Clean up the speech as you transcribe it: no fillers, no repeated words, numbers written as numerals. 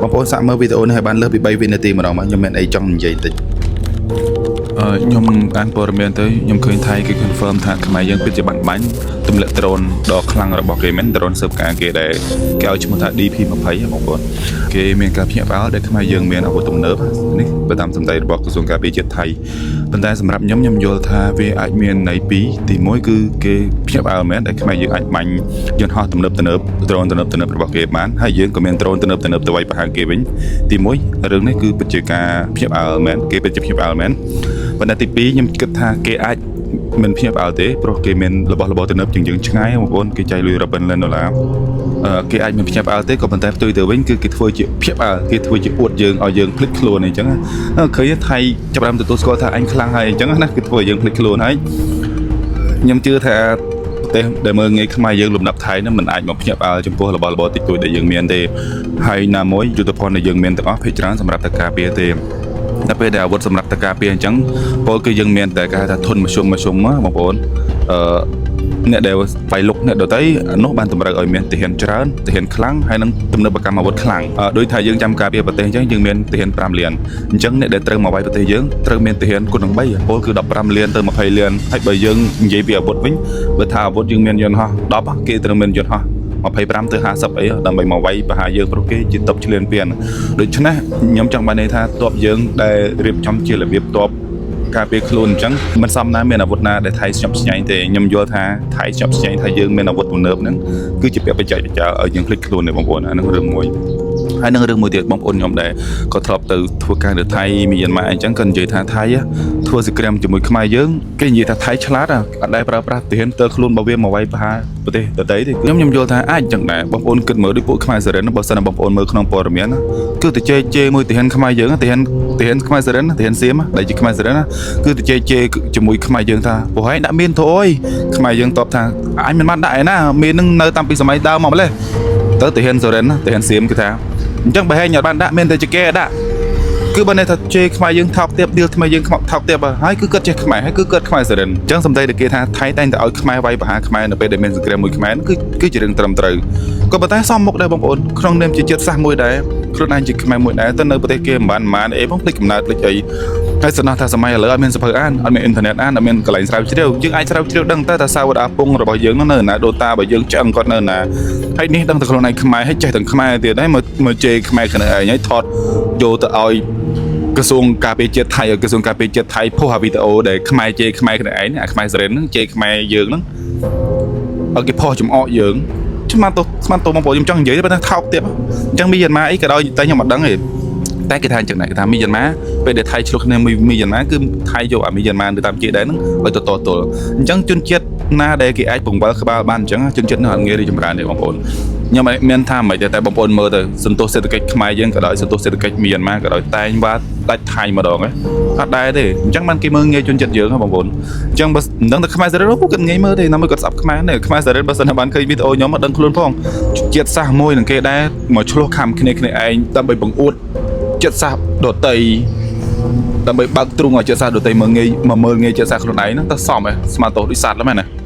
បងប្អូនសាកមើលវីដេអូនេះឲ្យបានលើសពី3វិនាទីម្ដងមកខ្ញុំមានអីចង់និយាយតិចខ្ញុំអានព័ត៌មានទៅខ្ញុំឃើញថៃគេ confirm ថាខ្មែរយើងពិតជាបាញ់ទម្លាក់ដ្រូនដ៏ខ្លាំងរបស់គេមែនដ្រូនស៊ើបការគេដែលគេឲ្យឈ្មោះថា DP20 បងប្អូនគេមានការភ្ញាក់ផ្អើលដែលខ្មែរយើងមានអាវុធទំនើបនេះបើតាមសម្ដីរបស់ក្រសួងការពារជាតិថៃប៉ុន្តែសម្រាប់ខ្ញុំយល់ថាវាអាចមានន័យពីរទី1គឺគេភ្ញាក់ផ្អើលមែនដែលខ្មែរយើងអាចបាញ់យន្តហោះទំនើបដ្រូនទំនើបរបស់គេបានហើយយើងក៏មានដ្រូនទំនើបទៅវាយប្រហារគេវិញទី1រឿងនេះគឺពិតជាការភ្ញាក់ផ្អើលមែនគេពិតជាភ្ញាក់ផ្អើលមែនប៉ុន្តែទី2ខ្ញុំគិតថាគេអាចមិនភ្ញាក់ផ្អើលទេព្រោះគេមានរបស់ទំនើបជាងយើងឆ្ងាយបងប្អូនគេចាយលុយរាប់លានដុល្លារគេអាចមិនភ្ញាក់ផ្អើលទេក៏ប៉ុន្តែផ្ទុយទៅវិញគឺគេធ្វើជាភ្ញាក់ផ្អើលគេធ្វើជាអួតយើងឲ្យយើងភ្លេចខ្លួនអីចឹងឃើញថៃចាប់បានទទួលស្គាល់ថាអញខ្លាំងហើយអញ្ចឹងណាគឺធ្វើឲ្យយើងភ្លេចខ្លួនហើយខ្ញុំជឿថាប្រទេសដែលមើលងាយខ្មែរយើងលំដាប់ថៃហ្នឹងមិនអាចមកភ្ញាក់ផ្អើលចំពោះរបស់តិចតួចដែលយើងមានទេហើយណាមួយយុទ្ធភ័ណ្ឌដែលយើងមានទាំងអស់ភាគច្រើនសម្រាប់តែការពារទេតែពេលដែលអាវុធសម្រាប់តែការពារអញ្ចឹងពលគឺយើងមានតែគេហៅថាធនមធ្យមបងប្អូនអ្នកដែលបៃលុកអ្នកដទៃនោះបានតម្រូវឲ្យមានទាហានច្រើនទាហានខ្លាំងហើយនឹងទំនើបកម្មអាវុធខ្លាំងដោយថាយើងចាំការពារប្រទេសអញ្ចឹងយើងមានទាហាន5លានអញ្ចឹងអ្នកដែលត្រូវមកវាយប្រទេសយើងត្រូវមានទាហានគុណនឹង3ពលគឺ15លានទៅ20លានហើយបើយើងនិយាយពីអាវុធវិញបើថាអាវុធយើងមានយន្តហោះ10គេត្រូវមានយន្តហោះ25ទៅ50អីដើម្បីមកវាយប្រហារយើងព្រោះគេជាតបឆ្លៀនពៀនដូច្នេះខ្ញុំចង់បានន័យថាតបយើងដែលរៀបចំជារបៀបតបការពារខ្លួនអញ្ចឹងមិនសមណាមានអាវុធណាដែលថៃស្ញប់ស្ញែងទេខ្ញុំយល់ថាថៃស្ញប់ស្ញែងថាយើងមានអាវុធទំនើបហ្នឹងគឺជាពាក្យបច្ចេកវិទ្យាឲ្យយើងភ្លេចខ្លួនទេបងប្អូនអានឹងរឿងមួយហើយនឹងរឿងមួយទៀតបងប្អូនខ្ញុំដែរក៏ធ្លាប់ទៅធ្វើការនៅថៃមីយ៉ាន់ម៉ាអញ្ចឹងក៏និយាយថាថៃធ្វើសកម្មជាមួយខ្មែរយើងគេនិយាយថាថៃឆ្លាតអត់ដែលប្រើប្រាស់ទាហានផ្ទាល់ខ្លួនរបស់វាមកវាយប្រហារប្រទេសដទៃទេខ្ញុំយល់ថាអាចអញ្ចឹងដែរបងប្អូនគិតមើលដូចពួកខ្មែរសេរិនបើសិនណាបងប្អូនមើលក្នុងព័ត៌មានគឺទៅជេរមួយទាហានខ្មែរយើងទាហានខ្មែរសេរិនទាហានសៀមដែលជាខ្មែរសេរិនគឺទៅជេរជាមួយខ្មែរយើងថាព្រោះឯងដាក់មានទៅអើយខ្មែរយើងតបថាអញមិនបានដាក់ឯណាមាននឹងនៅតាំងពីសម័យដើមមកម្លេះទៅទាហានសេរិនទាហានសៀមគេថាអញ្ចឹងបើហែងអត់បានដាក់មានតែជាគេដាក់គឺបើន័យថាជេរខ្មែរយើងថោកទាបឌីលថ្មីយើងថោកទាបហើយគឺគាត់ចេះខ្មែរហើយគឺគាត់ខ្មែរសេរិនអញ្ចឹងសំដីដែលគេថាថៃតែងតែឲ្យខ្មែរវាយប្រហារខ្មែរនៅពេលដែលមានសង្គ្រាមមួយខ្មែរគឺជារឿងត្រឹមត្រូវក៏ប៉ុន្តែសមមុខដែរបងប្អូនក្នុងនាមជាជាតិសាសន៍មួយដែរខ្លួនឯងជាខ្មែរមួយដែរទៅនៅប្រទេសគេមិនបានអីបងភ្លេចកំណើតភ្លេចអីហើយសំណោះថាសម័យឥឡូវអត់មានសភៅអានអត់មានអ៊ីនធឺណិតអានអត់មានកន្លែងស្រាវជ្រាវយើងអាចស្រាវជ្រាវដឹងតែថាសាវតាពងរបស់យើងនៅណាដូតារបស់យើងឆ្អឹងគាត់នៅណាហើយនេះដឹងតែខ្លួនឯងខ្មែរហើយចេះទាំងខ្មែរទៀតហើយមកជេរខ្មែរគ្នាឯងហើយថតយកទៅឲ្យក្រសួងការពារជាតិថៃក្រសួងការពារជាតិថៃផុសអាវីដេអូដែលខ្មែរជេរខ្មែរគ្នាឯងអាខ្មែរសេរិនហ្នឹងជេរខ្មែរយើងហ្នឹងឲ្យគេផុសចំអកយើងស្មានតបងប្អូនខ្ញុំចង់និយាយប៉ុន្តែថោកទៀតអញ្ចឹងមីយ៉ាន់ម៉ាអីក៏ដោយតែខ្ញុំអត់ដឹងទេតែគេថាអញ្ចឹងដែរគេថាមីយ៉ាន់ម៉ាពេលដែលថៃឆ្លុះគ្នាមីយ៉ាន់ម៉ាគឺថៃយកអាមីយ៉ាន់ម៉ាទៅតាមជាដែរហ្នឹងឲ្យទៅតទល់អញ្ចឹងជនជាតិណាដែលគេអាចបង្វិលក្បាលបានអញ្ចឹងជនជាតិនោះអត់ងាយរីចម្រើនទេបងប្អូនខ្ញុំមិនមានថាមិនតែបងប្អូនមើលទៅសន្ទុះសេដ្ឋកិច្ចខ្មែរយើងក៏ដោយសន្ទុះសេដ្ឋកិច្ចមីយ៉ាន់ម៉ាក៏ដោយតែងបាត់ដាច់ថៃម្ដងហ៎អត់ដែរទេអញ្ចឹងបានគេមើលងាយជនជាតិយើងហ៎បងប្អូនអញ្ចឹងបើមិនដឹងតែខ្មែរសេរីគាត់ងាយមើលទេណាមួយគាត់ស្អប់ខ្មែរនេះខ្មែរសេរីបើសិនតែបានឃើញវីដេអូខ្ញុំអត់ដឹងខ្លួនផងជាតិសាសន៍មួយនឹងគេដែរមកឆ្លោះខំគ្នាឯងដើម្បីបង្អួតចិត្តសាសដតីដើម្បីបើកទ្រូងឲ្យចិត្តសាសដតីមើលងាយជាតិសាសខ្លួនឯងហ្នឹងទៅសមហ៎ស្មាតោដូចសัตว์ឡើយមែនណា